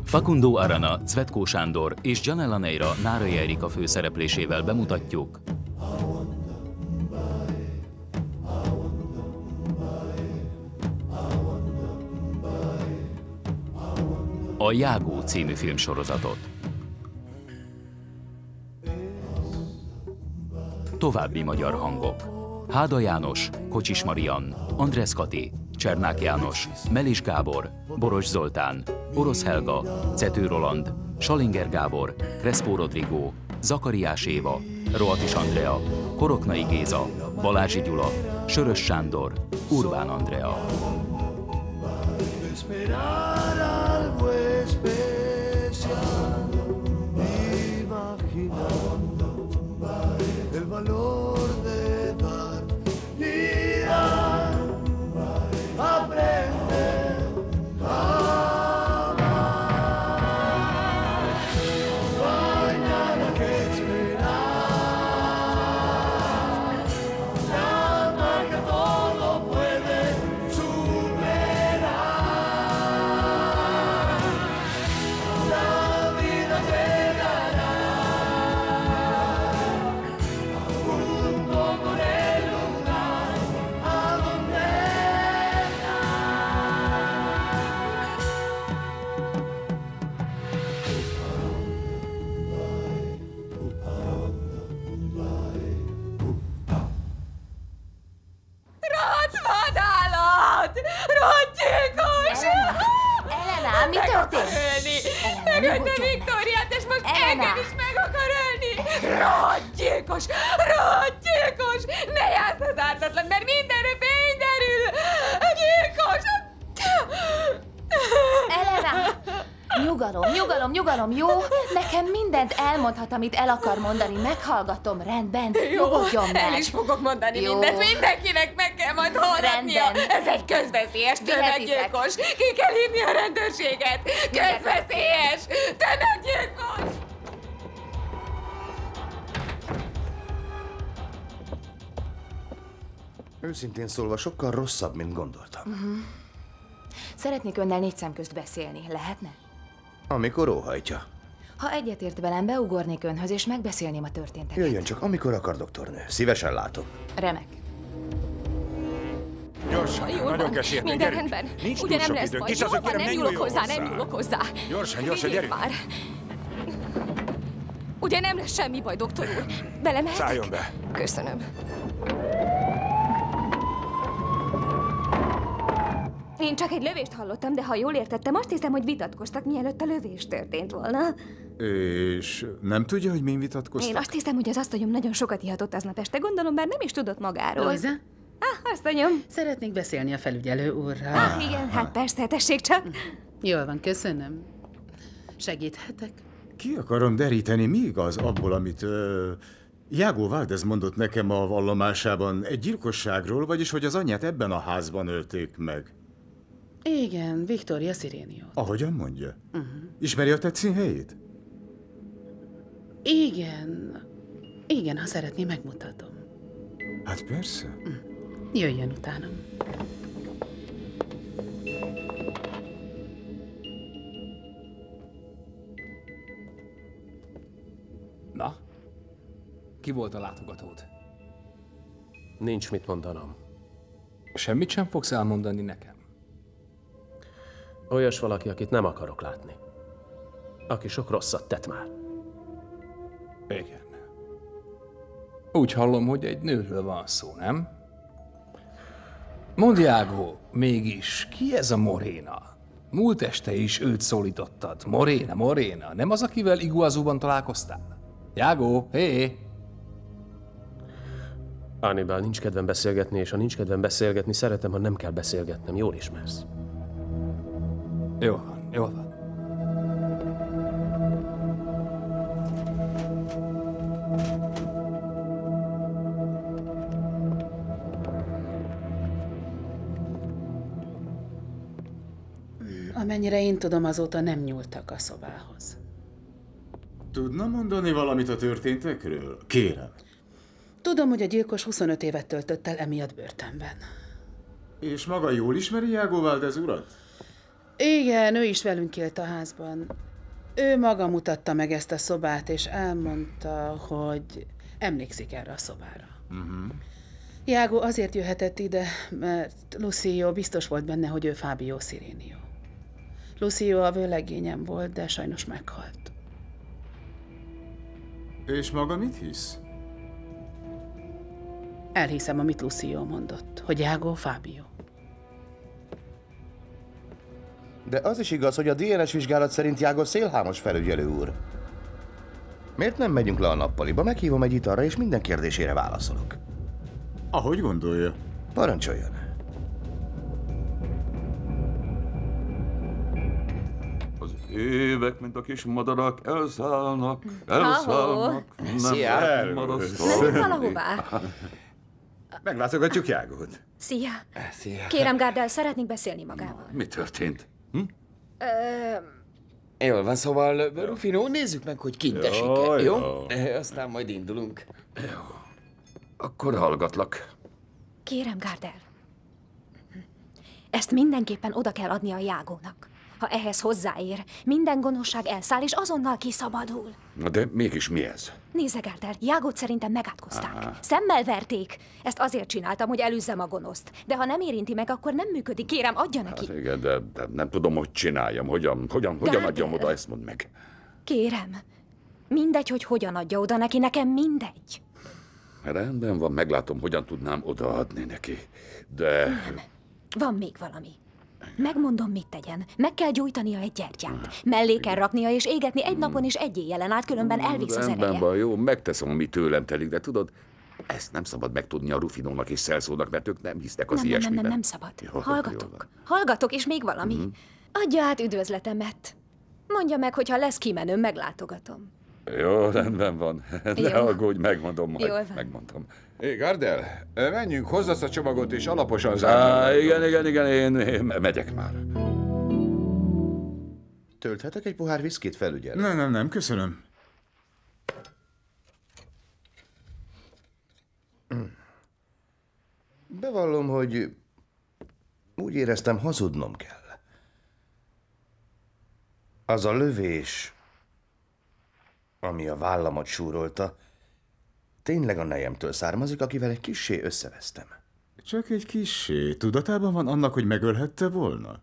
Facundo Arana, Cvetkó Sándor és Janella Neira Nárai Erika főszereplésével bemutatjuk a Jágó című filmsorozatot. További magyar hangok: Háda János, Kocsis Marian, András Kati, Csernák János, Melis Gábor, Boros Zoltán, Orosz Helga, Cető Roland, Salinger Gábor, Crespo Rodrigo, Zakariás Éva, Roatis Andrea, Koroknai Géza, Balázsi Gyula, Sörös Sándor, Urbán Andrea. Mi történt? Megölte Viktóriát, és most engem is meg akar ölni! Rohadgyilkos! Rohadgyilkos! Ne játsz az ártatlan, mert mindenre fény derül! Gyilkos! Elena! Nyugalom, jó? Nekem mindent elmondhat, amit el akar mondani. Meghallgatom, rendben? Nyugodjon meg! El is fogok mondani mindent, mindenkinek meg kell majd hallgatnia! Ez egy közveszélyes tömeggyilkos! Ki kell hívni a rendőrséget! Közveszélyes tömeggyilkos! Őszintén szólva sokkal rosszabb, mint gondoltam. Szeretnék önnel 4 szem közt beszélni. Lehetne? Amikor óhajtja. Ha egyetért velem, beugornék önhöz, és megbeszélném a történteket. Jöjjön csak, amikor akar, doktornő. Szívesen látom. Remek. Gyorsan, nagyon kell sietni, Minden gyerünk. rendben. Nincs Ugye túl nem sok lesz időnk. baj. Kis az, Jó van, nem nyúlok hozzá, nem nyúlok hozzá. Gyorsan, Vigyék gyerünk. már. Ugye nem lesz semmi baj, doktor úr? Belemehetek? Szálljon be. Köszönöm. Én csak egy lövést hallottam, de ha jól értettem, azt hiszem, hogy vitatkoztak, mielőtt a lövés történt volna. És nem tudja, hogy min vitatkoztak? Én azt hiszem, hogy az asszonyom nagyon sokat ihatott aznap este, gondolom, bár nem is tudott magáról. Lojza? Asszonyom. Szeretnék beszélni a felügyelő úrral. Igen, hát persze, tessék csak. Jól van, köszönöm. Segíthetek? Ki akarom deríteni, mi igaz abból, amit Jágó Valdez mondott nekem a vallomásában egy gyilkosságról, vagyis hogy az anyját ebben a házban ölték meg. Igen, Victoria Siréniót. Ahogyan mondja? Ismeri a tetszín helyét? Igen, ha szeretné, megmutatom. Hát persze. Jöjjön utánam. Na? Ki volt a látogatód? Nincs mit mondanom. Semmit sem fogsz elmondani nekem? Olyas valaki, akit nem akarok látni. Aki sok rosszat tett már. Igen. Úgy hallom, hogy egy nőről van szó, nem? Mondd, Jágó, mégis ki ez a Moréna? Múlt este is őt szólítottad. Moréna. Nem az, akivel Iguazúban találkoztál? Jágó, hé! Hannibal, nincs kedvem beszélgetni, és ha nincs kedvem beszélgetni, szeretem, ha nem kell beszélgetnem. Jól ismersz. Jó van. Amennyire én tudom, azóta nem nyúltak a szobához. Tudna mondani valamit a történtekről? Kérem. Tudom, hogy a gyilkos 25 évet töltött el emiatt börtönben. És maga jól ismeri Jágó Valdez urat? Igen, ő is velünk élt a házban. Ő maga mutatta meg ezt a szobát, és elmondta, hogy emlékszik erre a szobára. Iago azért jöhetett ide, mert Lucio biztos volt benne, hogy ő Fábio Cirinio. Lucio a vőlegényem volt, de sajnos meghalt. És maga mit hisz? Elhiszem, amit Lucio mondott, hogy Iago Fábio. De az is igaz, hogy a DNS vizsgálat szerint Iago szélhámos felügyelő úr. Miért nem megyünk le a nappaliba? Meghívom egy italra, és minden kérdésére válaszolok. Ahogy gondolja. Parancsoljon. Az évek, mint a kis madarak, elszállnak, elszállnak. Szia! Nem valahová. Meglátogatjuk Iagót. Szia. Szia. Kérem, Gardel, szeretnék beszélni magával. Mi történt? Jól van, szóval, Rufino, nézzük meg, hogy kint esik-e, jó? Aztán majd indulunk. Akkor hallgatlak. Kérem, Gardel. Ezt mindenképpen oda kell adni a Iagónak. Ha ehhez hozzáér, minden gonoszság elszáll, és azonnal kiszabadul. Na de mégis mi ez? Nézze, Gardel, Iagót szerintem megátkozták. Szemmel verték. Ezt azért csináltam, hogy elűzzem a gonoszt. De ha nem érinti meg, akkor nem működik. Kérem, adja neki. Hát igen, de nem tudom, hogy csináljam. Hogyan adjam oda, ezt mondd meg. Kérem, mindegy, hogy hogyan adja oda neki, nekem mindegy. Rendben van, meglátom, hogyan tudnám odaadni neki. De... Nem. Van még valami. Megmondom, mit tegyen. Meg kell gyújtania egy gyertyát. Mellé kell raknia és égetni egy napon és egy éjjelen át, különben elvisz az ereje. Rendben van, jó, megteszem, ami tőlem telik, de tudod, ezt nem szabad megtudni a Rufinónak és Celso-nak, mert ők nem hisznek az ilyesmiben. Nem szabad. Jó, Hallgatok. Hallgatok, és még valami. Adja át üdvözletemet. Mondja meg, hogyha lesz kimenőm, meglátogatom. Jó, rendben van. Ne aggódj, megmondom majd. Jól van. Megmondom. Hé, Gardel, menjünk, hozd azt a csomagot, és alaposan zárd. Igen, én megyek már. Tölthetek egy pohár viszkit, felügyelő? Nem, köszönöm. Bevallom, hogy úgy éreztem, hazudnom kell. Az a lövés, ami a vállamat súrolta, tényleg a nejemtől származik, akivel egy kissé összevesztem. Csak egy kissé. Tudatában van annak, hogy megölhette volna?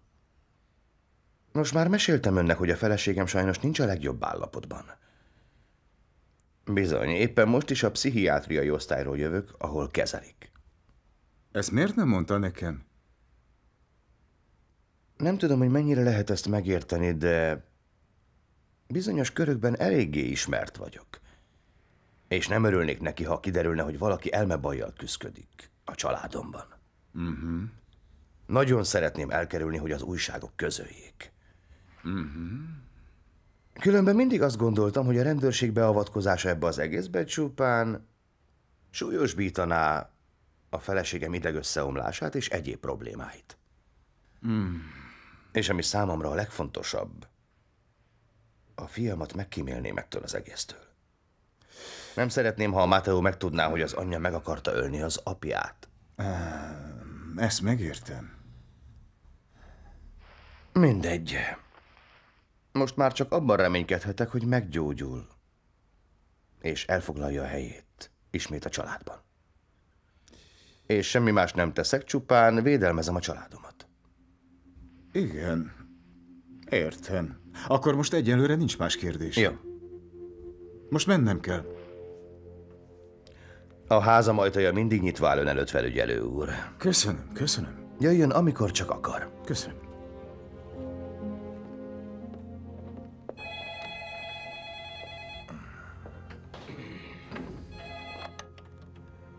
Nos, már meséltem önnek, hogy a feleségem sajnos nincs a legjobb állapotban. Bizony, éppen most is a pszichiátriai osztályról jövök, ahol kezelik. Ezt miért nem mondta nekem? Nem tudom, hogy mennyire lehet ezt megérteni, de bizonyos körökben eléggé ismert vagyok. És nem örülnék neki, ha kiderülne, hogy valaki elmebajjal küszködik a családomban. Nagyon szeretném elkerülni, hogy az újságok közöljék. Különben mindig azt gondoltam, hogy a rendőrség beavatkozása ebbe az egészbe csupán súlyosbítaná a feleségem idegösszeomlását és egyéb problémáit. És ami számomra a legfontosabb, a fiamat megkímélném ettől az egésztől. Nem szeretném, ha a Matteo megtudná, hogy az anyja meg akarta ölni az apját. Ezt megértem. Mindegy. Most már csak abban reménykedhetek, hogy meggyógyul, és elfoglalja a helyét ismét a családban. És semmi más nem teszek, csupán védelmezem a családomat. Igen. Értem. Akkor most egyelőre nincs más kérdés. Jó. Most mennem kell. A házam ajtaja mindig nyitva áll ön előtt, felügyelő úr. Köszönöm. Jöjjön, amikor csak akar. Köszönöm.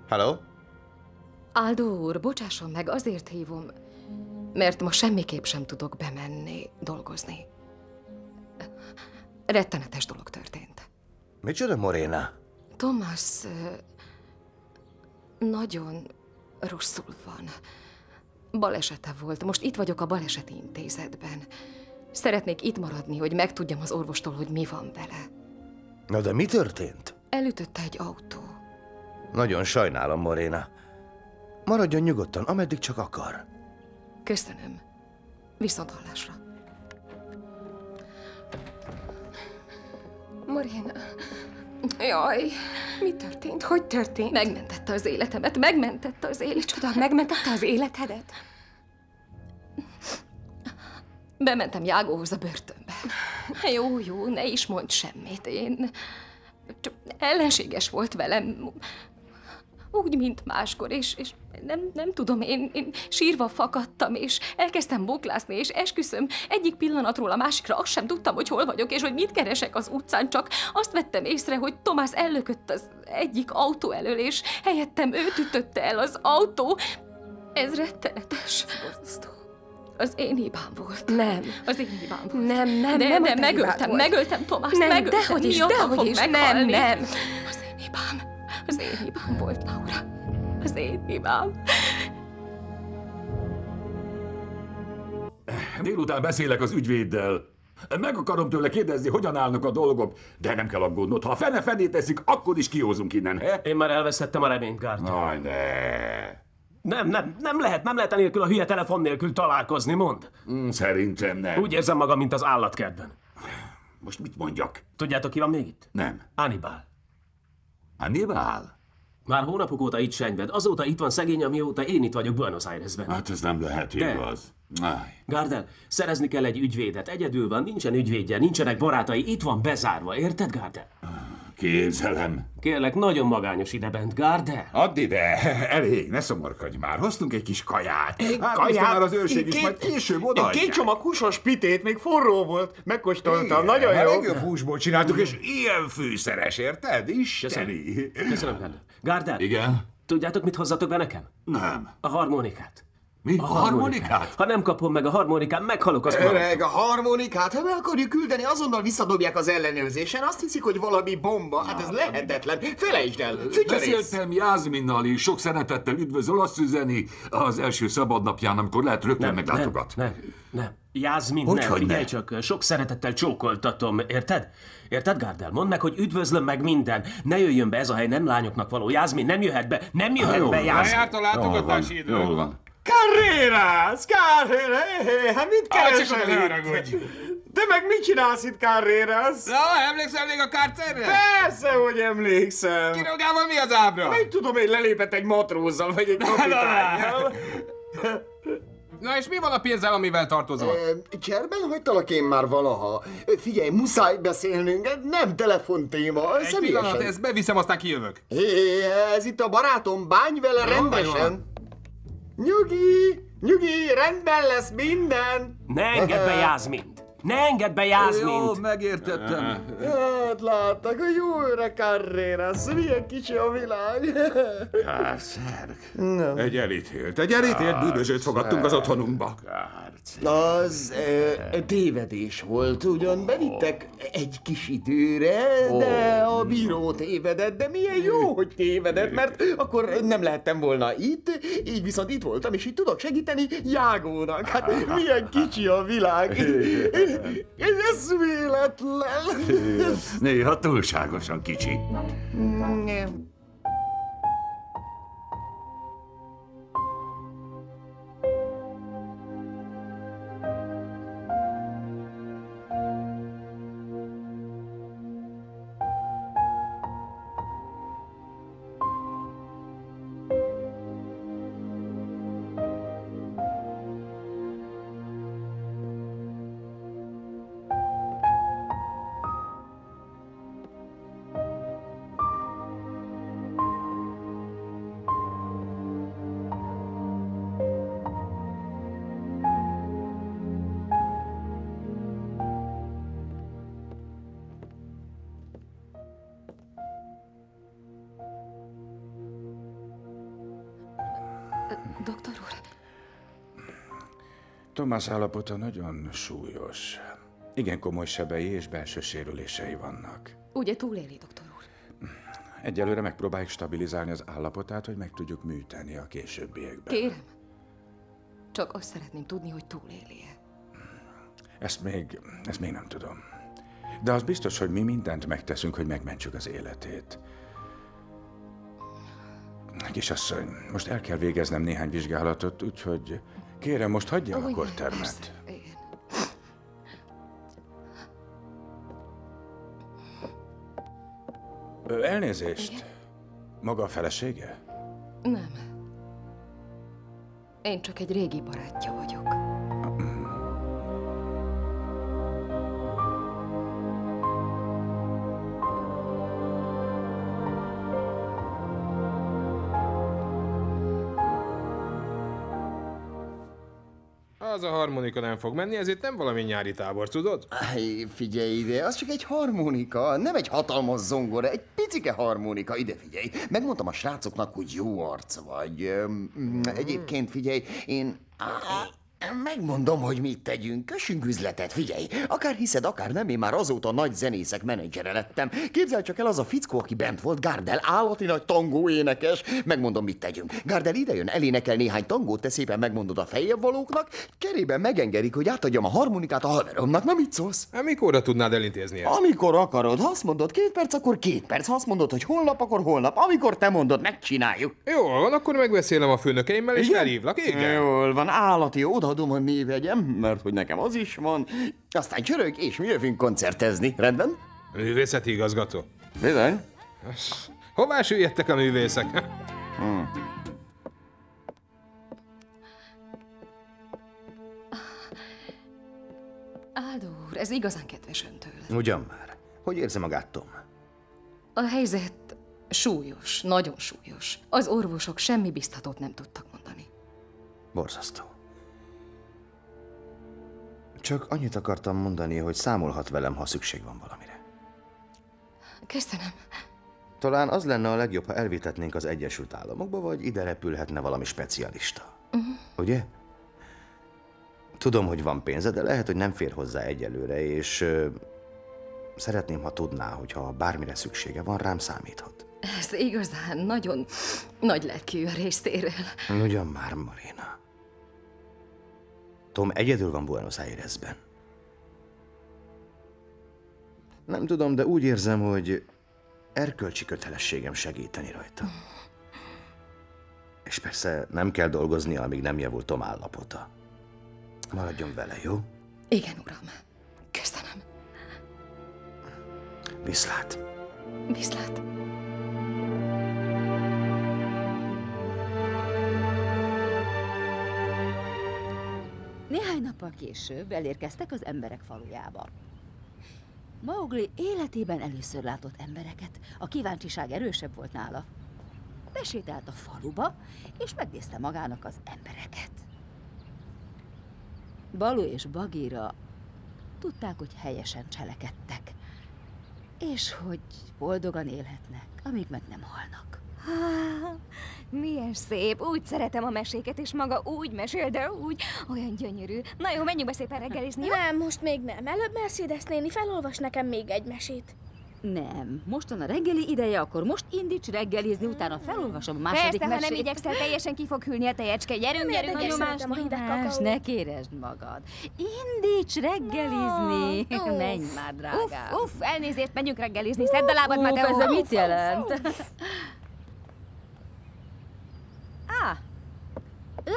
Halló? Aldo úr, bocsásson meg, azért hívom, mert ma semmiképp sem tudok bemenni, dolgozni. Rettenetes dolog történt. Micsoda, Morena? Thomas nagyon rosszul van. Balesete volt. Most itt vagyok a baleseti intézetben. Szeretnék itt maradni, hogy megtudjam az orvostól, hogy mi van vele. Na de mi történt? Elütötte egy autó. Nagyon sajnálom, Morena. Maradjon nyugodtan, ameddig csak akar. Köszönöm. Viszont hallásra. Moréna. Jaj, mi történt? Hogy történt? Megmentette az életemet, megmentette az életemet. Micsoda, megmentette az életedet? Bementem Jágóhoz a börtönbe. Jó, ne is mondj semmit. Én csak ellenséges volt velem. Úgy, mint máskor, és nem tudom, én sírva fakadtam, és elkezdtem boklászni, és esküszöm, egyik pillanatról a másikra azt sem tudtam, hogy hol vagyok, és hogy mit keresek az utcán, csak azt vettem észre, hogy Tomás ellökött az egyik autó elől, és helyettem őt ütötte el az autó. Ez rettenetes. Az én hibám volt. Nem. Az én hibám volt. Nem, megöltem Tomást, nem, megöltem. dehogy is, nem. Az én hibám volt, Laura. Az én hibám. Délután beszélek az ügyvéddel. Meg akarom tőle kérdezni, hogyan állnak a dolgok, de nem kell aggódnod. Ha a fene teszik, akkor is kiózunk innen, he? Én már elvesztettem a reményt, Gard. Aj, ne. Nem lehet enélkül a hülye telefon nélkül találkozni, mondd. Szerintem nem. Úgy érzem magam, mint az állatkertben. Most mit mondjak? Tudjátok, ki van még itt? Nem. Hannibal. Hannibal? Már hónapok óta itt senyved. Azóta itt van szegény, amióta én itt vagyok Buenos Airesben. Hát ez nem lehet igaz. Gardel, szerezni kell egy ügyvédet. Egyedül van, nincsen ügyvédje, nincsenek barátai. Itt van bezárva, érted, Gardel? Képzelem. Kérlek, nagyon magányos idebent, Gardel. Add ide! Elég, ne szomorkodj már. Hoztunk egy kis kaját. Kaját? Már az őrség is, majd később odaadják. 2 csomag húsos pitét, még forró volt. Megkóstoltam, nagyon jó. jó. A legjobb húsból csináltuk, és ilyen fűszeres, érted? Isteni. Köszönöm, Gardel. Gardel. Igen? Tudjátok, mit hozzatok be nekem? Nem. A harmonikát. Mi? A harmonikát? Ha nem kapom meg a harmonikát, meghalok az maradok. Öreg, a harmonikát, ha be akarjuk küldeni, azonnal visszadobják az ellenőrzésen. Azt hiszik, hogy valami bomba. Hát ez lehetetlen. Felejtsd el. Beszéltem Jászminnal, és sok szeretettel üdvözöl, azt üzeni az első szabadnapján, amikor lehet rögtön meglátogat. Nem. Jászmin nem. Figyelj csak, sok szeretettel csókoltatom, érted? Érted, Gardel? Mondd meg, hogy üdvözlöm meg minden. Ne jöjjön be ez a hely, nem lányoknak való. Jászmin nem jöhet be, Jászmin. Lejárt a látogatási idő. Jól van. Carreras! Hát mit keresel itt? Te meg mit csinálsz itt, Carreras? Na, emlékszel még a kárcerre? Persze, hogy emlékszem. Kirogával mi az ábra? Mit tudom, én lelépett egy matrózzal, vagy egy kapitánnyal. Na és mi van a pénzzel, amivel tartozol? Cserben hagytalak én már valaha. Figyelj, muszáj beszélnünk, nem telefontéma, egy pillanat, ezt beviszem, aztán kijövök. Ez itt a barátom, bánj vele rendesen. Nyugi, rendben lesz minden. Ne engedd be Jászmint! Ne engedd be Jászmint! Jó, megértettem. Hát láttak, hogy jó öreg Carreras, milyen kicsi a világ. Kárszerg. Egy elítélt bűnözőt fogadtunk az otthonunkba. Az tévedés volt, ugyan bevittek egy kis időre, de a bíró tévedett, de milyen jó, hogy tévedett, mert akkor nem lehettem volna itt, így viszont itt voltam, és így tudok segíteni Jágónak. Hát milyen kicsi a világ. Ez véletlen. Néha túlságosan kicsi. Doktor úr? Tomás állapota nagyon súlyos. Igen komoly sebei és belső sérülései vannak. Ugye túléli, doktor úr? Egyelőre megpróbáljuk stabilizálni az állapotát, hogy meg tudjuk műteni a későbbiekben. Kérem. Csak azt szeretném tudni, hogy túléli-e. Ezt még nem tudom. De az biztos, hogy mi mindent megteszünk, hogy megmentsük az életét. Kisasszony, most el kell végeznem néhány vizsgálatot, úgyhogy kérem, most hagyja el a kortermet. Elnézést. Maga a felesége? Nem. Én csak egy régi barátja vagyok. Az a harmonika nem fog menni, ezért nem valami nyári tábor, tudod? Figyelj ide, az csak egy harmonika, nem egy hatalmas zongora, egy picike harmonika. Ide figyelj, megmondtam a srácoknak, hogy jó arc vagy. Egyébként figyelj, én megmondom, hogy mit tegyünk. Kössünk üzletet, figyelj. Akár hiszed, akár nem, én már azóta nagy zenészek menedzsere lettem. Képzelj csak el, az a fickó, aki bent volt, Gardel, állati nagy tangó énekes. Megmondom, mit tegyünk. Gardel idejön, elénekel néhány tangót, te szépen megmondod a feljebb valóknak, cserébe megengedik, hogy átadjam a harmonikát a haveromnak. Na, mit szólsz? Mikorra tudnád elintézni ezt? Amikor akarod. Ha azt mondod 2 perc, akkor 2 perc. Ha azt mondod, hogy holnap, akkor holnap. Amikor te mondod, megcsináljuk. Jól van, akkor megbeszélem a főnökeimmel, és felhívlak, igen? Jól van, állati, odaadom a névjegyem, mert hogy nekem az is van. Aztán csörög, és mi jövünk koncertezni. Rendben? Művészeti igazgató. Bizony. Hová süllyedtek a művészek? Aldo úr, ez igazán kedves öntől. Ugyan már. Hogy érzi magát, Tom? A helyzet súlyos, nagyon súlyos. Az orvosok semmi biztatót nem tudtak mondani. Borzasztó. Csak annyit akartam mondani, hogy számolhat velem, ha szükség van valamire. Köszönöm. Talán az lenne a legjobb, ha elvitetnénk az Egyesült Államokba, vagy ide repülhetne valami specialista. Ugye? Tudom, hogy van pénze, de lehet, hogy nem fér hozzá egyelőre, és szeretném, ha tudná, hogy ha bármire szüksége van, rám számíthat. Ez igazán nagyon nagy lelkű a részéről. Ugyan már, Marina. Tom egyedül van Buenos Airesben. Nem tudom, de úgy érzem, hogy erkölcsi kötelességem segíteni rajta. És persze nem kell dolgoznia, amíg nem javul Tom állapota. Maradjon vele, jó? Igen, uram. Köszönöm. Viszlát. Viszlát. Néhány nappal később elérkeztek az emberek falujába. Mowgli életében először látott embereket, a kíváncsiság erősebb volt nála. Besétált a faluba, és megnézte magának az embereket. Baloo és Bagheera tudták, hogy helyesen cselekedtek, és hogy boldogan élhetnek, amíg meg nem halnak. Milyen szép, úgy szeretem a meséket, és maga úgy mesél, de úgy, olyan gyönyörű. Na jó, menjünk be szépen reggelizni, jó? Nem, most még nem. Előbb Mercedes néni felolvas nekem még egy mesét. Nem, mostan a reggeli ideje, akkor most indíts reggelizni, utána felolvasom a második mesét. mesét. Ha nem igyekszel, teljesen ki fog hűlni a tejecske. Gyerünk, Nyomás, ne kéresd magad. Indíts reggelizni. Menj már, drágám. Uff, elnézést, menjünk reggelizni. Szedd a lábad, Mateo. Ez mit jelent?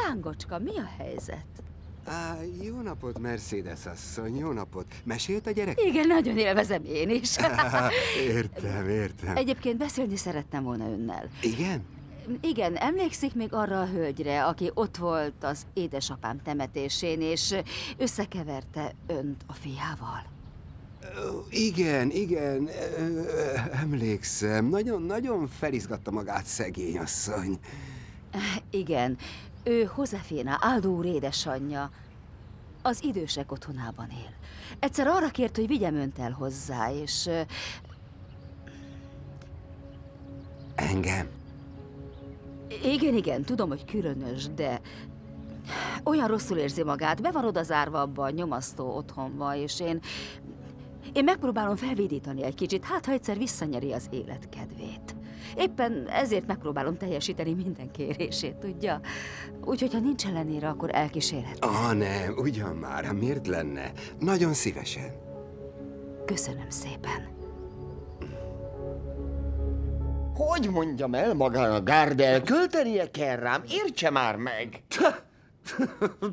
Lángocska, mi a helyzet? Jó napot, Mercedes asszony, jó napot. Mesélt a gyerek? Igen, nagyon élvezem én is. Értem. Egyébként beszélni szerettem volna önnel. Igen? Igen, emlékszik még arra a hölgyre, aki ott volt az édesapám temetésén, és összekeverte önt a fiával? Igen, emlékszem. Nagyon felizgatta magát szegény asszony. Igen, ő Josefina, Aldo úr édesanyja. Az idősek otthonában él. Egyszer arra kért, hogy vigyem önt el hozzá, és... Engem? Igen, tudom, hogy különös, de... Olyan rosszul érzi magát, be van oda zárva abba a nyomasztó otthonba, és én megpróbálom felvidítani egy kicsit, hát ha egyszer visszanyeri az élet kedvét. Éppen ezért megpróbálom teljesíteni minden kérését, tudja? Úgyhogy, ha nincs ellenére, akkor elkísérhetem. Nem, ugyan már, miért lenne? Nagyon szívesen. Köszönöm szépen. Hogy mondjam el magának, Gardel, költenie kell rám, értse már meg!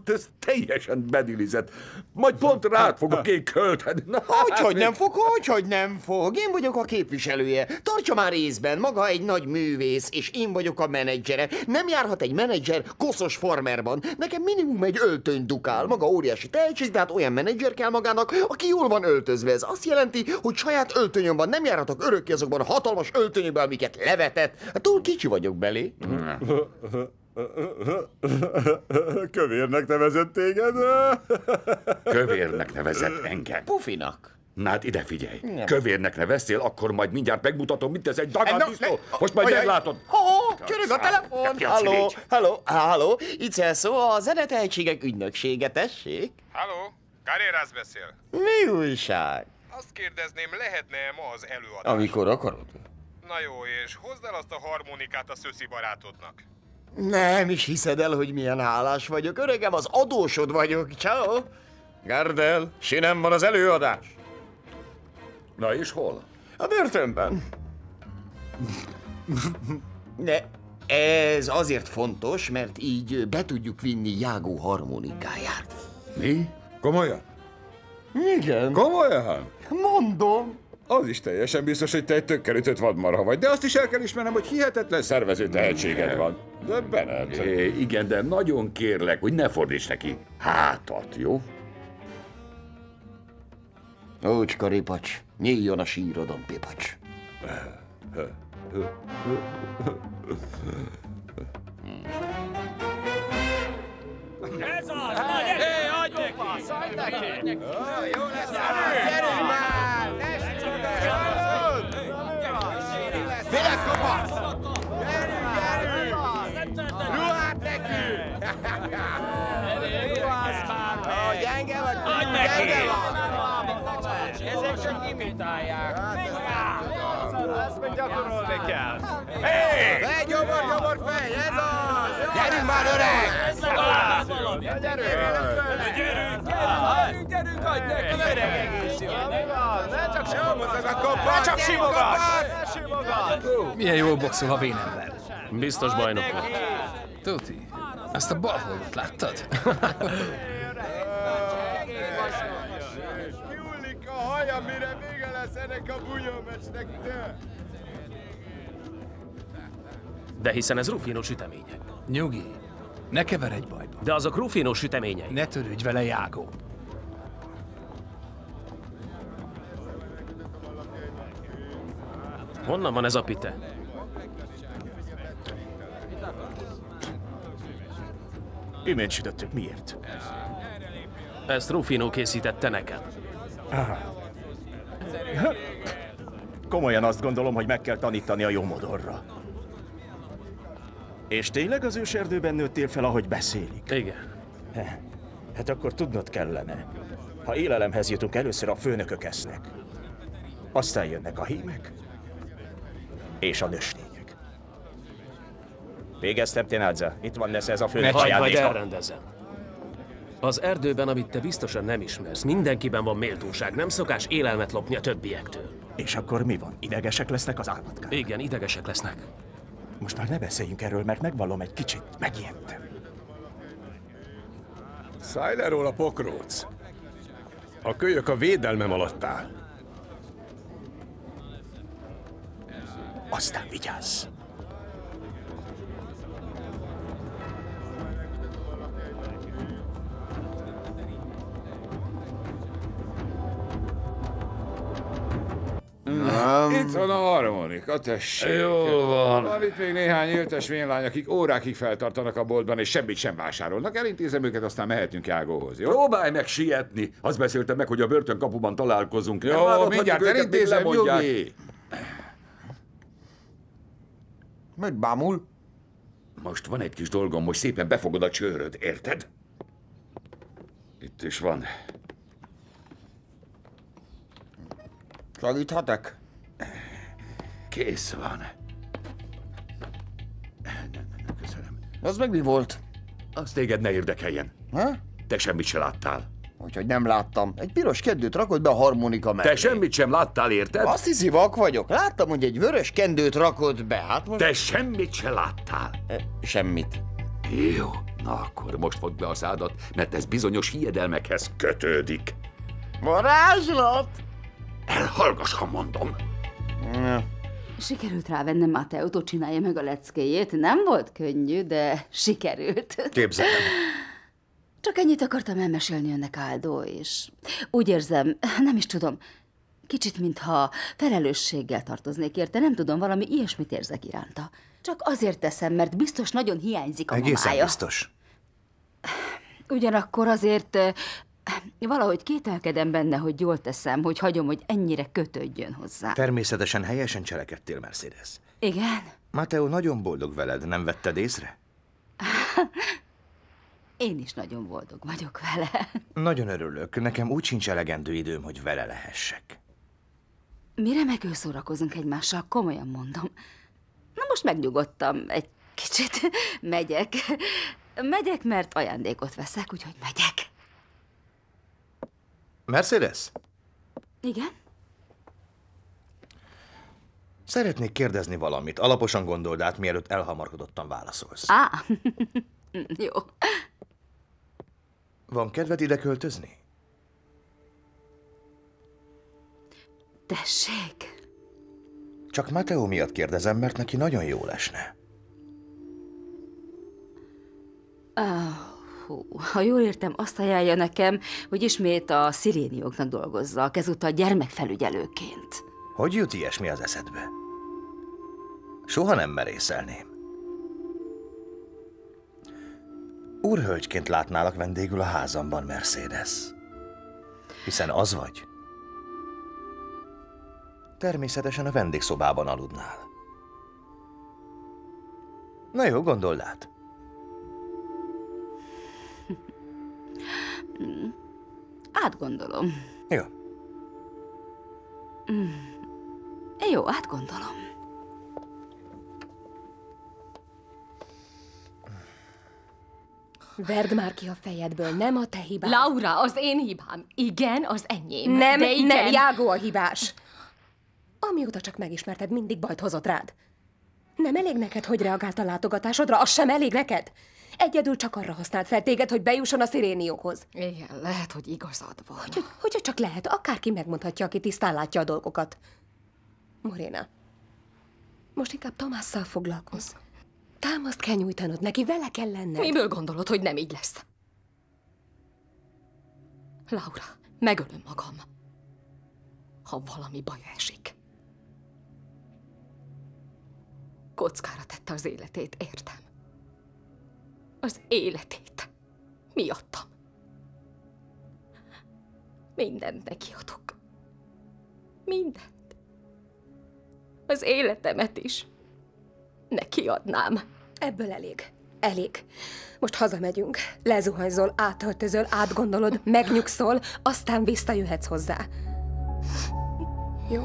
Ez teljesen bedilizett. Majd pont rád fogok költeni. Hogy nem fog. Én vagyok a képviselője. Tartsa már észben, maga egy nagy művész, és én vagyok a menedzsere. Nem járhat egy menedzser koszos farmerban. Nekem minimum egy öltöny dukál. Maga óriási tehetség, tehát olyan menedzser kell magának, aki jól van öltözve. Ez azt jelenti, hogy saját öltönyön van. Nem járhatok örökké azokban a hatalmas öltönyökben, amiket levetett. Hát túl kicsi vagyok belé. Kövérnek nevezett téged? Kövérnek nevezett engem. Pufinak. Na hát ide figyelj. Kövérnek neveztél, akkor majd mindjárt megmutatom, mint ez egy dagaddisztó. Most majd meglátod. Csörög a telefon. Halló. Itt Celso, a Zenetehetségek ügynöksége, tessék. Halló, Carreras beszél. Mi újság? Azt kérdezném, lehetne ma az előadás? Amikor akarod. Na jó, és hozd el azt a harmonikát a szöszi barátodnak. Nem is hiszed el, hogy milyen hálás vagyok. Öregem, az adósod vagyok. Ciao. Gardel, sinem van az előadás. Na és hol? A börtönben. De ez azért fontos, mert így be tudjuk vinni Jágó harmonikáját. Mi? Komolyan? Igen. Komolyan? Mondom. Az is teljesen biztos, hogy te egy tökkelütött vadmarha vagy, de azt is el kell ismernem, hogy hihetetlen szervező tehetséged van. Döbbenet. Igen, de nagyon kérlek, hogy ne fordíts neki hátat, jó? Ócska ripacs, nyíljon a sírodon, pipacs. Ez az! Hé, adj neki! Adj neki! Jó lesz! Gyerünk már! Mi lesz, kopasz? Gyerünk! Ruhát neki! Ruhász már! Gyenge vagy! Adj neki! Ezek csak imitálják. Ezt meg gyakorolni kell. Hé! Fej, gyomor, fej! Ez az! Gyerünk már, öreg! Ez legalább valami! Gyerünk! Adj neki! Öreg egész jó! Ne csak simogat a kopasz! Ne csak simogat! Milyen jól boxol a vénember. Biztos bajnok volt. Tuti, ezt a balholgot láttad? Kiullik a haja, mire vége lesz ennek a bunyómeccsnek, De hiszen ez Rufino süteménye. Nyugi, ne keveredj bajba. De azok Rufino süteményei. Ne törődj vele, Jágó. Honnan van ez a pite? Imént sütöttük, miért? Ezt Rufino készítette nekem. Komolyan azt gondolom, hogy meg kell tanítani a jó modorra. És tényleg az őserdőben nőttél fel, ahogy beszélik? Igen. Hát akkor tudnod kellene. Ha élelemhez jutunk, először a főnökök esznek. Aztán jönnek a hímek. És a nösvények. Végeztem, Tenádza. Itt van lesz ez a főnök ajándéka. Majd elrendezem. Az erdőben, amit te biztosan nem ismersz, mindenkiben van méltóság. Nem szokás élelmet lopni a többiektől. És akkor mi van? Idegesek lesznek az álmatkák? Igen, idegesek lesznek. Most már ne beszéljünk erről, mert megvallom, egy kicsit megijedtem. Szállj le róla, pokróc! A kölyök a védelmem alatt áll. Aztán vigyázz! Itt van a harmonika, tessék. Jól van. Van itt még néhány éltes vénlány, akik órákig feltartanak a boltban, és semmit sem vásárolnak. Elintézem őket, aztán mehetünk Jágóhoz, jó? Próbálj meg sietni. Azt beszéltem meg, hogy a börtönkapuban találkozunk. Jó, mindjárt elintézem, Nyugi. Mit bámul? Most van egy kis dolgom, hogy szépen befogod a csőröd, érted? Itt is van. Segíthetek? Kész van. Köszönöm. Az meg mi volt? Az téged ne érdekeljen. Ha? Te semmit se láttál. Úgyhogy nem láttam. Egy piros kendőt rakott be a harmonika mellé. Te semmit sem láttál, érted? Azt hiszi, vak vagyok. Láttam, hogy egy vörös kendőt rakott be. Hát most... Te semmit se láttál. Semmit. Jó, Na akkor most fogd be a szádat, mert ez bizonyos hiedelmekhez kötődik. Varázslat! Elhallgass, ha mondom. Sikerült rávennem Matteót, hogy csinálja meg a leckéjét. Nem volt könnyű, de sikerült. Képzelem. Csak ennyit akartam elmesélni önnek, Aldo, és úgy érzem, nem is tudom, kicsit mintha felelősséggel tartoznék érte, nem tudom, valami ilyesmit érzek iránta. Csak azért teszem, mert biztos nagyon hiányzik a Egészen mamája. biztos. Ugyanakkor azért valahogy kételkedem benne, hogy jól teszem, hogy hagyom, hogy ennyire kötődjön hozzá. Természetesen helyesen cselekedtél, Mercedes. Igen? Matteo nagyon boldog veled, nem vetted észre? Én is nagyon boldog vagyok vele. Nagyon örülök, nekem úgy sincs elegendő időm, hogy vele lehessek. Mi remekül szórakozunk egymással, komolyan mondom. Na most megnyugodtam egy kicsit. Megyek. Megyek, mert ajándékot veszek, úgyhogy megyek. Mercedes? Igen? Szeretnék kérdezni valamit. Alaposan gondold át, mielőtt elhamarkodottan válaszolsz. Jó. Van kedved ide költözni? Tessék. Csak Matteo miatt kérdezem, mert neki nagyon jól esne. Ha jól értem, azt ajánlja nekem, hogy ismét a szirénióknak dolgozzak, ezúttal gyermekfelügyelőként. Hogy jut ilyesmi az eszedbe? Soha nem merészelném. Úrhölgyként látnálak vendégül a házamban, Mercedes. Hiszen az vagy. Természetesen a vendégszobában aludnál. Na jó, gondold át. Átgondolom. Jó. Jó, átgondolom. Verd már ki a fejedből, nem a te hibád. Laura, az én hibám. Igen, az enyém. Nem, de igen. nem, Jágó a hibás. Amióta csak megismerted, mindig bajt hozott rád. Nem elég neked, hogy reagált a látogatásodra? Az sem elég neked? Egyedül csak arra használt fel téged, hogy bejusson a sziréniókhoz. Igen, lehet, hogy igazad van. Hogy csak lehet, akárki megmondhatja, aki tisztán látja a dolgokat. Morena, most inkább Tomásszal foglalkozz. Támaszt kell nyújtanod neki, vele kell lenned. Miből gondolod, hogy nem így lesz? Laura, megölöm magam, ha valami baj esik. Kockára tette az életét, értem. Az életét. Miattam. Mindent nekiadok. Mindent. Az életemet is nekiadnám. Ebből elég. Elég. Most hazamegyünk. Lezuhanyzol, átöltözöl, átgondolod, megnyugszol, aztán visszajöhetsz hozzá. Jó?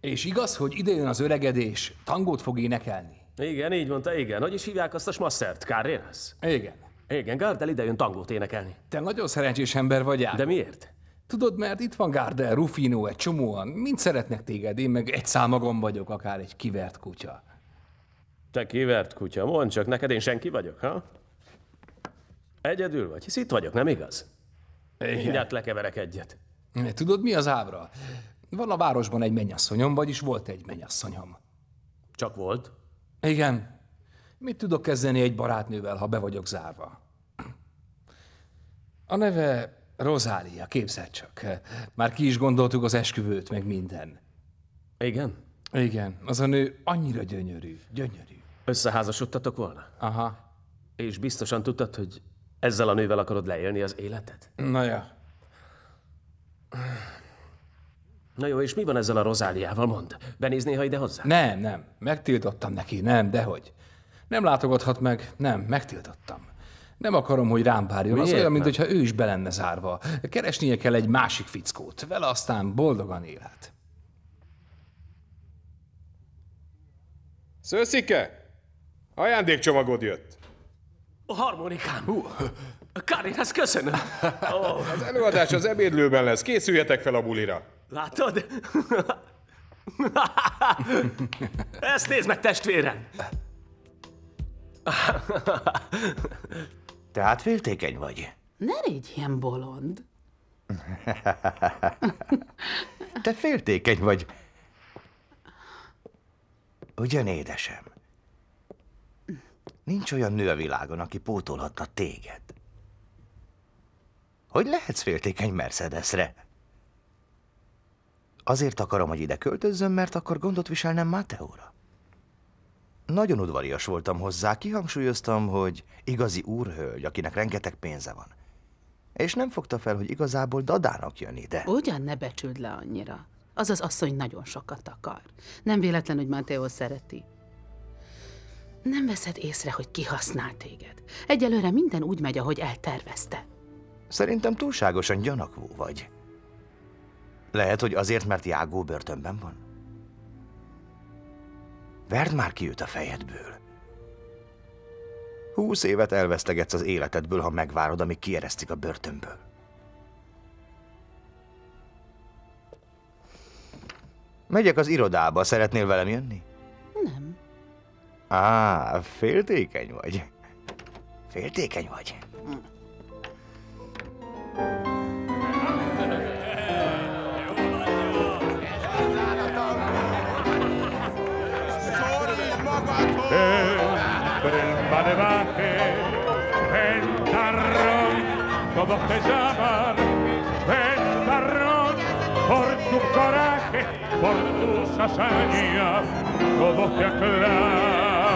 És igaz, hogy ide jön az öregedés, tangót fog énekelni? Igen, így mondta, igen. Hogy is hívják azt a smasszert? Carreras? Igen. Igen, Gardel ide jön tangót énekelni. Te nagyon szerencsés ember vagy, Jágó. De miért? Tudod, mert itt van Gardel, Rufino, egy csomóan. Mind szeretnek téged, én meg egy számagom vagyok, akár egy kivert kutya. Te kivert kutya, mondd csak, neked én senki vagyok, ha? Egyedül vagy, hisz itt vagyok, nem igaz? Igen. Mindjárt lekeverek egyet. Tudod, mi az ábra? Van a városban egy mennyasszonyom, vagyis volt egy mennyasszonyom. Csak volt? Igen. Mit tudok kezdeni egy barátnővel, ha be vagyok zárva? A neve Rosália, képzeld csak. Már ki is gondoltuk az esküvőt, meg minden. Igen? Igen, az a nő annyira gyönyörű, gyönyörű. Összeházasodtatok volna? Aha. És biztosan tudtad, hogy ezzel a nővel akarod leélni az életed? Na ja. Na jó, és mi van ezzel a Rosáliával, mondd? Benéz néha ide hozzá? Nem. Megtiltottam neki, nem, dehogy. Nem látogathat meg, nem, megtiltottam. Nem akarom, hogy rám párjon. Az olyan, mintha ő is be lenne zárva. Keresnie kell egy másik fickót. Vele aztán boldogan élhet. Szőszike! Ajándékcsomagod jött. A harmonikám. Carreras, köszönöm. Az előadás az ebédlőben lesz. Készüljetek fel a bulira. Látod? Ezt nézd meg, testvérem! Tehát féltékeny vagy? Ne légy ilyen bolond. Te féltékeny vagy. Ugyan, édesem? Nincs olyan nő a világon, aki pótolhatna téged. Hogy lehetsz féltékeny Mercedesre? Azért akarom, hogy ide költözzön, mert akkor gondot viselnem Matteóra. Nagyon udvarias voltam hozzá, kihangsúlyoztam, hogy igazi úrhölgy, akinek rengeteg pénze van. És nem fogta fel, hogy igazából dadának jön ide. Ugyan ne becsüld le annyira. Az az asszony nagyon sokat akar. Nem véletlen, hogy Matteo szereti. Nem veszed észre, hogy kihasznál téged. Egyelőre minden úgy megy, ahogy eltervezte. Szerintem túlságosan gyanakvó vagy. Lehet, hogy azért, mert Jágó börtönben van? Verd már ki őt a fejedből. 20 évet elvesztegetsz az életedből, ha megvárod, amíg kieresztik a börtönből. Megyek az irodába, szeretnél velem jönni? Nem. Á, féltékeny vagy. Féltékeny vagy. Entre el malevaje, ventarrón, todos te llaman ventarrón, por tu coraje, por tus hazañas, todos te aclaman.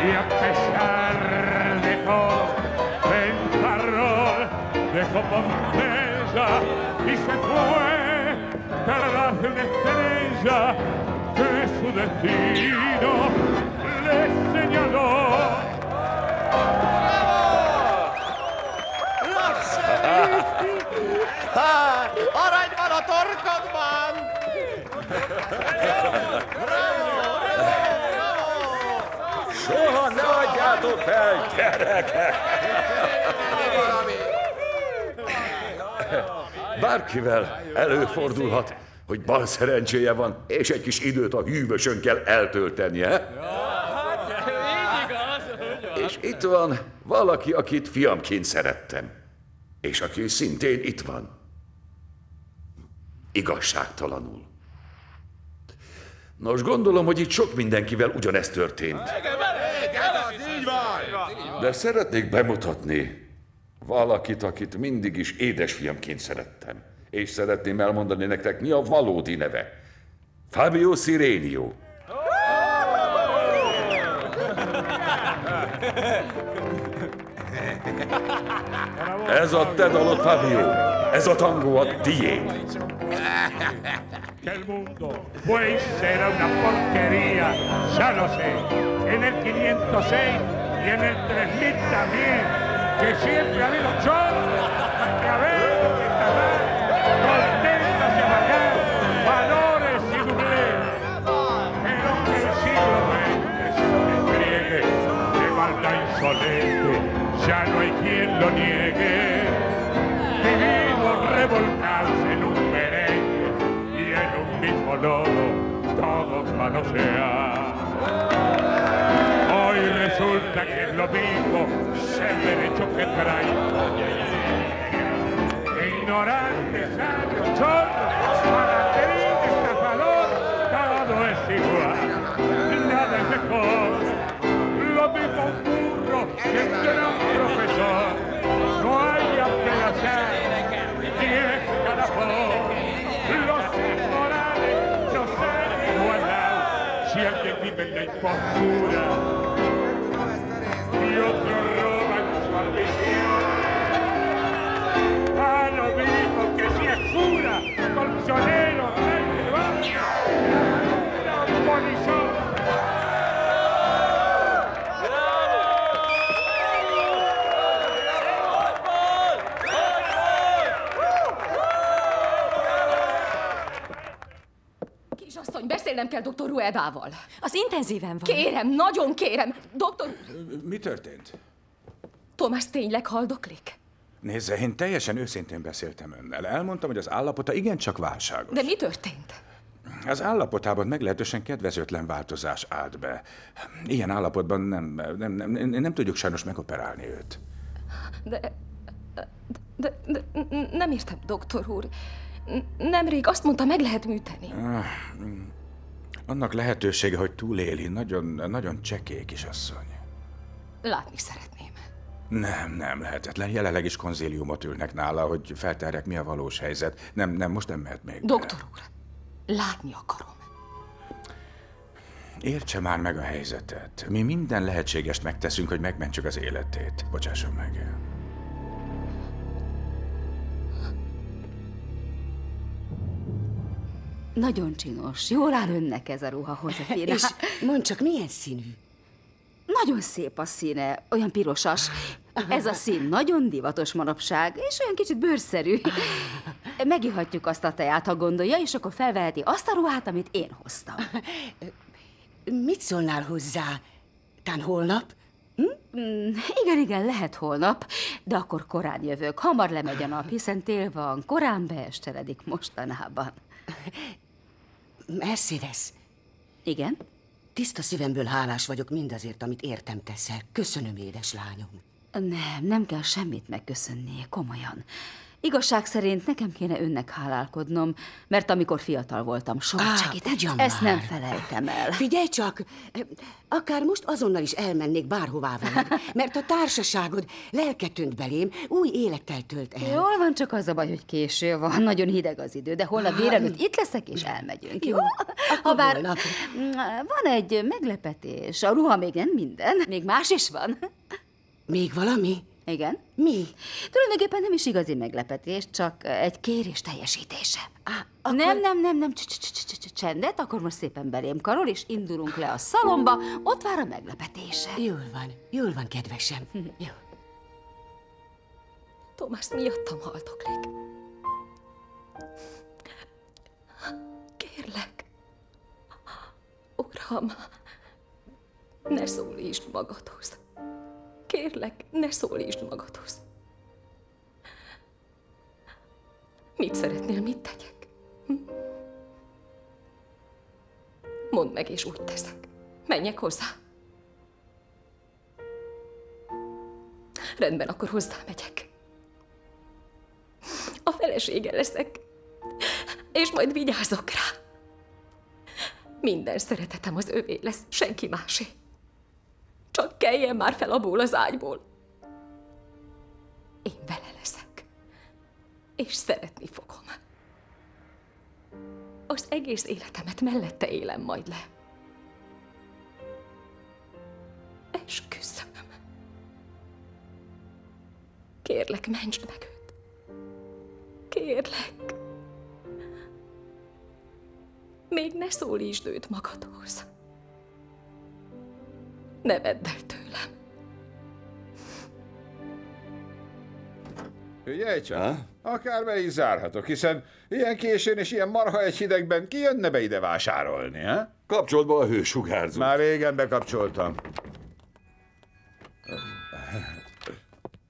Y a pesar de todo, ventarrón dejó Pompeya y se fue tras de una estrella que su destino le señaló. Arany van a torkodban! Soha ne adjátok fel, gyerekek! Bárkivel előfordulhat, hogy bal szerencséje van, és egy kis időt a hűvösön kell eltöltenie. És itt van valaki, akit fiamként szerettem. És aki szintén itt van. Igazságtalanul. Nos, gondolom, hogy itt sok mindenkivel ugyanezt történt. De szeretnék bemutatni valakit, akit mindig is édesfiamként szerettem. És szeretném elmondani nektek, mi a valódi neve. Fabio Sirenio. Ez a te dalod, Fabio. Ez a tangó a tiéd. Que el mundo pues era una porquería, ya lo sé, en el 506 y en el 3000 también, que siempre ha habido chorros, maquiavelos y contentas y amargar, valores y doblez, pero que el siglo XX se despliegue de maldad insolente, ya no hay quien lo niegue. Vivimos revolcados en un merengue y en un mismo lodo todos manosean. Hoy resulta que es lo mismo ser derecho que traigo. Ignorantes, sabios, chorros, malandrín, estafador, todo es igual, nada es mejor. Lo mismo un burro que un gran profesor, no hay apelación, ni escalafón. Los inmorales no se han igualado, si alguien vive en la impostura y otro roba en su ambición. A lo mismo que si es cura, colchonero, rey de barrio, un polizón. Kisasszony, beszélnem kell dr. Ruedával. Az intenzíven van. Kérem, nagyon kérem. Doktor... Mi történt? Thomas tényleg haldoklik? Nézze, én teljesen őszintén beszéltem önnel. Elmondtam, hogy az állapota igencsak válságos. De mi történt? Az állapotában meglehetősen kedvezőtlen változás állt be. Ilyen állapotban nem tudjuk sajnos megoperálni őt. De nem értem, doktor úr. Nemrég azt mondta, meg lehet műteni. Annak lehetősége, hogy túléli, nagyon csekély, kisasszony. Látni szeretném. Nem lehetetlen. Jelenleg is konzíliumot ülnek nála, hogy feltárják, mi a valós helyzet. Most nem mehet még. Doktor úr, látni akarom. Értse már meg a helyzetet. Mi minden lehetségest megteszünk, hogy megmentsük az életét. Bocsásson meg. Nagyon csinos. Jól áll önnek ez a ruha, Josefina. És mondd csak, milyen színű? Nagyon szép a színe, olyan pirosas. Ez a szín nagyon divatos manapság, és olyan kicsit bőrszerű. Megihatjuk azt a teát, ha gondolja, és akkor felveheti azt a ruhát, amit én hoztam. Mit szólnál hozzá? Tán holnap? Igen, lehet holnap, de akkor korán jövök. Hamar lemegy a nap, hiszen tél van, korán beesteredik mostanában. Mercedes. Igen? Tiszta szívemből hálás vagyok mindazért, amit értem teszel. Köszönöm, édes lányom. Nem kell semmit megköszönnie, komolyan. Igazság szerint nekem kéne önnek hálálkodnom, mert amikor fiatal voltam, sokat segített. Ezt nem felejtem el. Figyelj csak, akár most azonnal is elmennék bárhová veled, mert a társaságod lelket önt belém, új élettel tölt el. Jól van, csak az a baj, hogy késő van, nagyon hideg az idő, de holnap délelőtt itt leszek és elmegyünk, jó? Habár van egy meglepetés, a ruha még nem minden, még más is van. Még valami? Igen. Mi? Tulajdonképpen nem is igazi meglepetés, csak egy kérés teljesítése. Akkor... Nem, csendet, akkor most szépen belém karol, és indulunk le a szalomba, ott vár a meglepetése. Jól van, kedvesem. Jó. Tomás, miattam haldoklek. Kérlek, Uram, ne szólítsd magadhoz. Kérlek, ne szólítsd magadhoz. Mit szeretnél, mit tegyek? Mondd meg, és úgy teszek. Menjek hozzá. Rendben, akkor hozzá megyek. A felesége leszek, és majd vigyázok rá. Minden szeretetem az övé lesz, senki másé. Csak keljen már fel abból az ágyból. Én vele leszek. És szeretni fogom. Az egész életemet mellette élem majd le. Esküszöm. Kérlek, mentsd meg őt. Kérlek. Még ne szólítsd őt magadhoz. Ne vedd el tőlem. Figyelj csak, akárbe is zárhatok, hiszen ilyen későn és ilyen marha egy hidegben ki jönne be ide vásárolni, ha? Kapcsold be a hősugárzót. Már régen bekapcsoltam.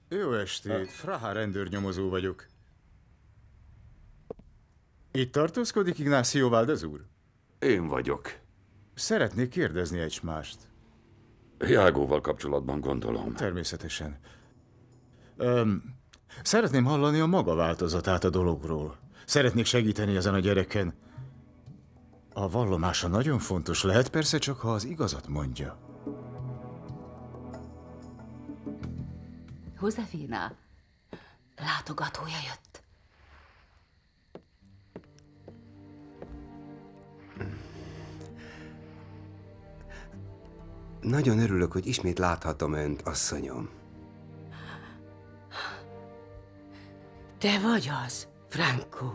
Jó estét, Fraha rendőrnyomozó vagyok. Itt tartózkodik Ignacio Valdez úr? Én vagyok. Szeretnék kérdezni egy mást. Jágóval kapcsolatban gondolom. Természetesen. Szeretném hallani a maga változatát a dologról. Szeretnék segíteni ezen a gyereken. A vallomása nagyon fontos lehet, persze csak ha az igazat mondja. Josefina, látogatója jött. Nagyon örülök, hogy ismét láthatom önt, asszonyom. Te vagy az, Franco.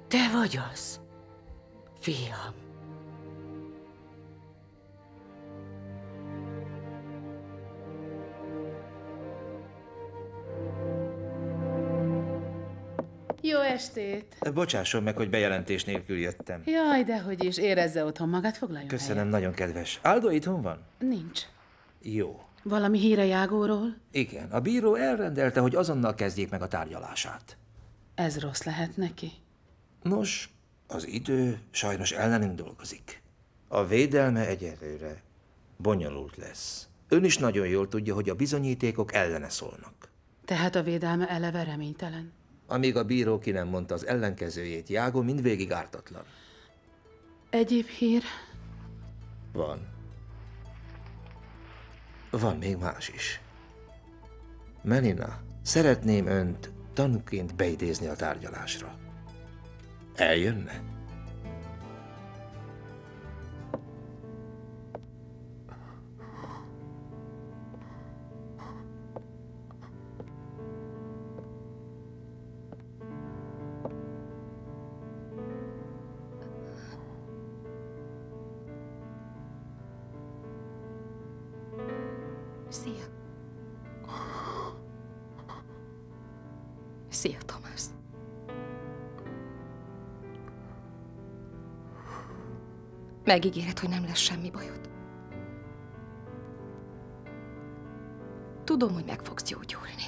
Te vagy az, fiam. Jó estét! Bocsásson meg, hogy bejelentés nélkül jöttem. Jaj, dehogy is, érezze otthon magát, foglaljon Köszönöm, helyet. nagyon kedves. Aldo itthon van? Nincs. Jó. Valami híre Jágóról? Igen, a bíró elrendelte, hogy azonnal kezdjék meg a tárgyalását. Ez rossz lehet neki. Nos, az idő sajnos ellenünk dolgozik. A védelme egyelőre bonyolult lesz. Ön is nagyon jól tudja, hogy a bizonyítékok ellene szólnak. Tehát a védelme eleve reménytelen? Amíg a bíró ki nem mondta az ellenkezőjét, Iago mindvégig ártatlan. Egyéb hír? Van. Van még más is. Melina, szeretném önt tanúként beidézni a tárgyalásra. Eljönne? Szia. Szia, Thomas. Megígéred, hogy nem lesz semmi bajod? Tudom, hogy meg fogsz gyógyulni.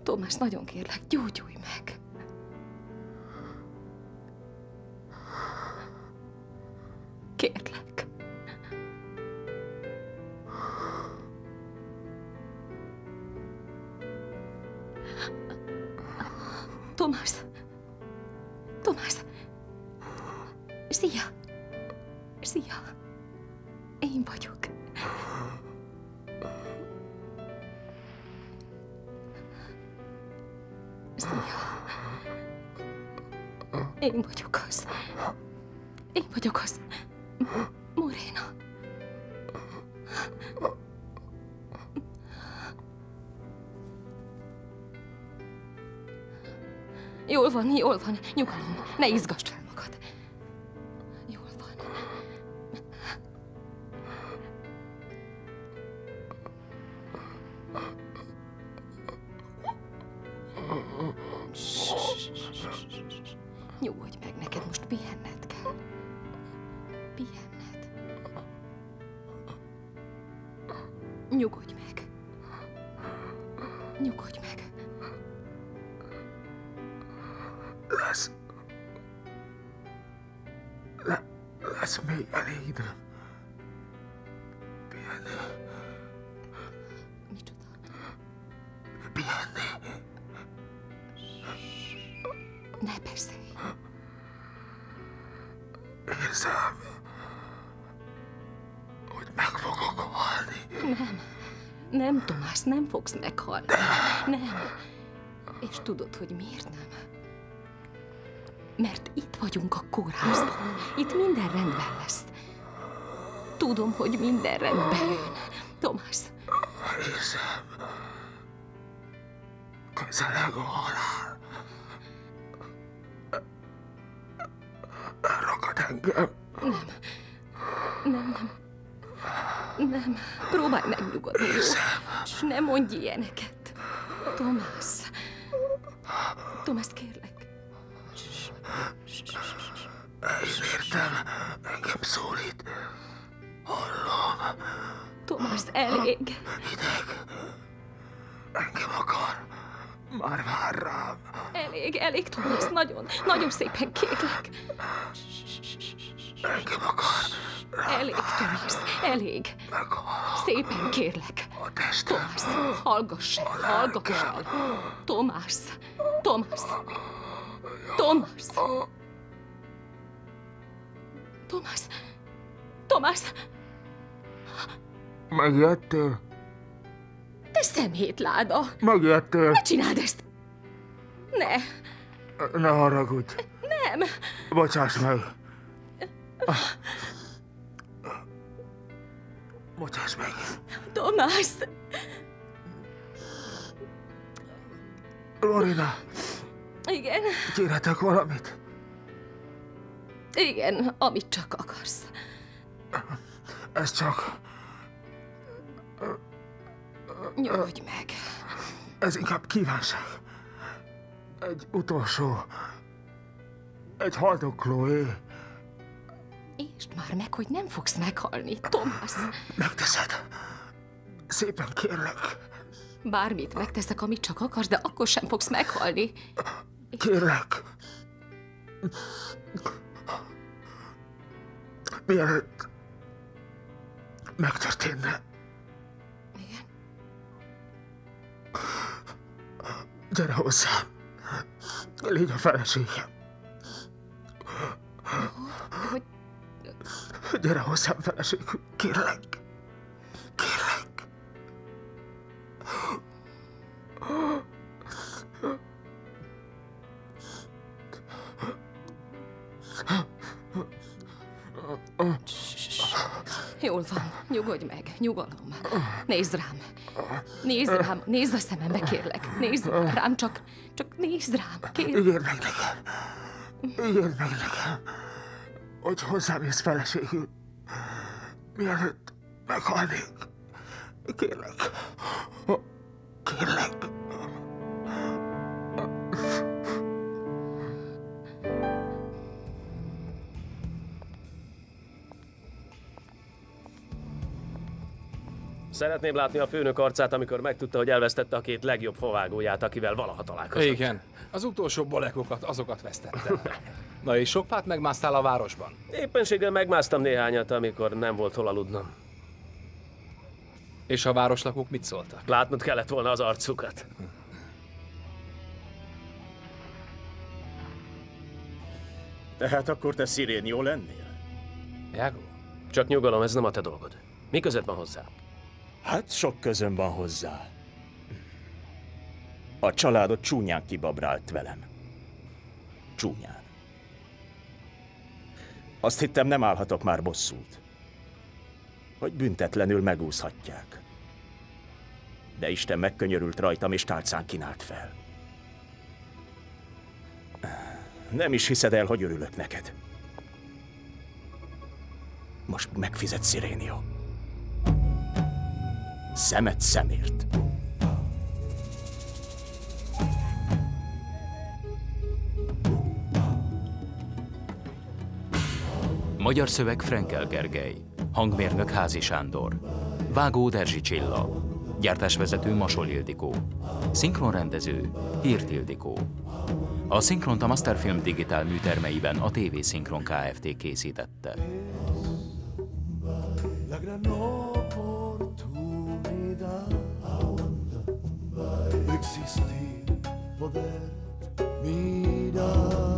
Thomas, nagyon kérlek, gyógyulj meg. Kérlek. Thomas! Thomas! Szia! Szia! Én vagyok. Szia! Én vagyok az. Én vagyok az. Morena. Jól van, nyugalom. Ne izgasd fel magad. Jól van. Nyugodj meg, neked most pihenned kell. Pihenned. Nyugodj meg. Nyugodj meg. Lesz még elég idő. Pihenni. Micsoda? Pihenni. Ne beszélj. Érzem, hogy meg fogok halni. Nem, Tomás, nem fogsz meghalni. Nem. És tudod, hogy miért nem? Mert itt vagyunk a kórházban. Itt minden rendben lesz. Tudom, hogy minden rendben jön. Tomás. Érzem. Közeleg a halál. Elragad engem. Nem. Próbálj megnyugodni, jó? És ne mondj ilyeneket. Tomás. Tomás, kérlek. Én értem, engem szólít. Hallom. Tomás, elég. Hideg. Engem akar. Már vár rám. Elég, Tomás, nagyon szépen kérlek. Engem akar. Elég, Tomás, elég. Szépen kérlek. Tomás, hallgass el. Tomás. Megijedtél? Te szemétláda. Megijedtél? Ne csináld ezt. Ne haragudj. Nem. Bocsáss meg. Bocsáss meg. Tomás. Lorina. Igen. Kérhetek valamit? Igen, amit csak akarsz. Ez csak... Nyugodj meg. Ez inkább kívánság. Egy utolsó... Egy haldoklóé. Értsd már meg, hogy nem fogsz meghalni, Tomás. Megteszed. Szépen kérlek. Bármit megteszek, amit csak akarsz, de akkor sem fogsz meghalni. Kérlek. Mielőtt megtörténne. Igen? Gyere hozzám. Légy a feleségem. Hogy... Gyere hozzám, feleségem. Kérlek. Kérlek. Jól van, nyugodj meg, nyugalom. Nézd rám. Nézd rám, nézd a szemembe, kérlek. Nézd rám, csak nézd rám, kérlek. Ígérd meg nekem. Ígérd meg nekem, hogy hozzám jössz feleségül, mielőtt meghalnék. Kérlek. Kérlek. Szeretném látni a főnök arcát, amikor megtudta, hogy elvesztette a két legjobb favágóját, akivel valaha találkozott. Igen, az utolsó bolekokat, azokat vesztettem. Na és sok fát megmásztál a városban? Éppenséggel megmásztam néhányat, amikor nem volt hol aludnom. És a városlakók mit szóltak? Látnod kellett volna az arcukat. Tehát akkor te Szirénió lennél? Jágó? Csak nyugalom, ez nem a te dolgod. Mi között van hozzá? Hát sok közöm van hozzá. A családot csúnyán kibabrált velem. Csúnyán. Azt hittem, nem állhatok már bosszút. Hogy büntetlenül megúszhatják. De Isten megkönyörült rajtam, és tálcán kínált fel. Nem is hiszed el, hogy örülök neked. Most megfizet, Szirénió. Szemet szemért. Magyar szöveg Frenkel Gergely, hangmérnök Házi Sándor, vágó Derzsi Csilla, gyártásvezető Masol Ildikó, szinkronrendező Hirt Ildikó. A szinkront a Masterfilm digitál műtermeiben a TV Szinkron Kft. Készítette. La gran oportunidad de existir, poder mirar.